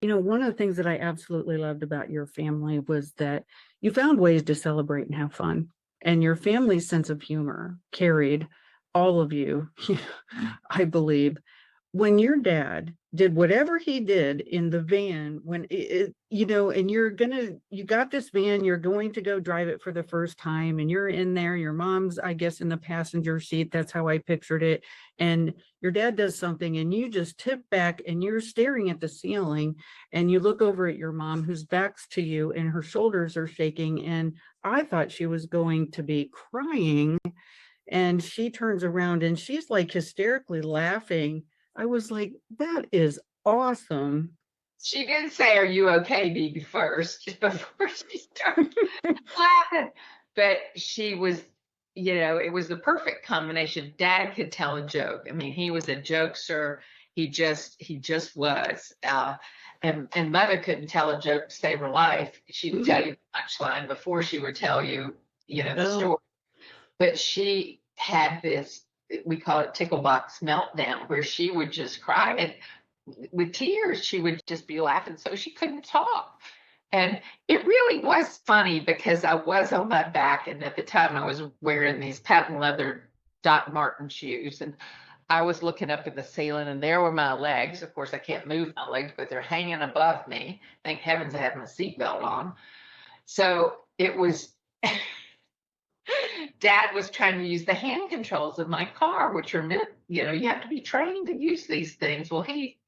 One of the things that I absolutely loved about your family was that you found ways to celebrate and have fun. And your family's sense of humor carried all of you, I believe. When your dad did whatever he did in the van, and you got this van, you're going to go drive it for the first time, and you're in there, your mom's, I guess, in the passenger seat. That's how I pictured it. And your dad does something, and you just tip back and you're staring at the ceiling, and you look over at your mom whose back's to you, and her shoulders are shaking. And I thought she was going to be crying. And she turns around and she's like hysterically laughing. I was like, that is awesome. She did say, "Are you okay, Dee?" first before she started laughing. But she was, it was the perfect combination. Dad could tell a joke. I mean, he was a jokester. He just was. And Mother couldn't tell a joke to save her life. She'd tell you the punchline before she would tell you, the Oh, story. But she had this, we call it tickle box meltdown, where she would just cry and with tears. She would just be laughing so she couldn't talk. And it really was funny because I was on my back, and at the time I was wearing these patent leather Doc Marten shoes, and I was looking up at the ceiling, and there were my legs. Of course, I can't move my legs, but they're hanging above me. Thank heavens I had my seatbelt on. So it was Dad was trying to use the hand controls of my car, which are meant, you have to be trained to use these things. Well, he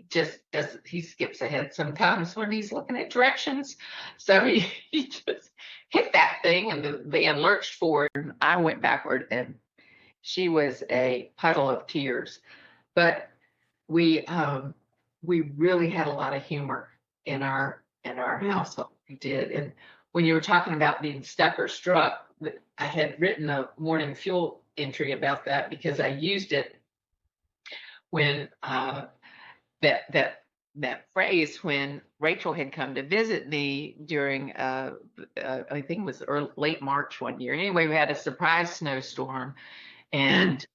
just does, he skips ahead sometimes when he's looking at directions. So he just hit that thing, and the van lurched forward, and I went backward, and she was a puddle of tears. But we really had a lot of humor in our household. We did. And when you were talking about being stuck or struck, I had written a morning fuel entry about that because I used it when that phrase when Rachel had come to visit me during I think it was late March one year. Anyway, we had a surprise snowstorm, and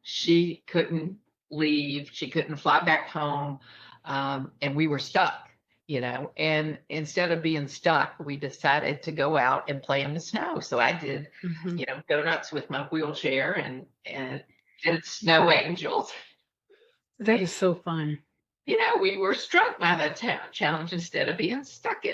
she couldn't leave. She couldn't fly back home, and we were stuck. And instead of being stuck, we decided to go out and play in the snow. So I did, go nuts with my wheelchair and did snow angels. that is so fun. We were struck by the challenge instead of being stuck in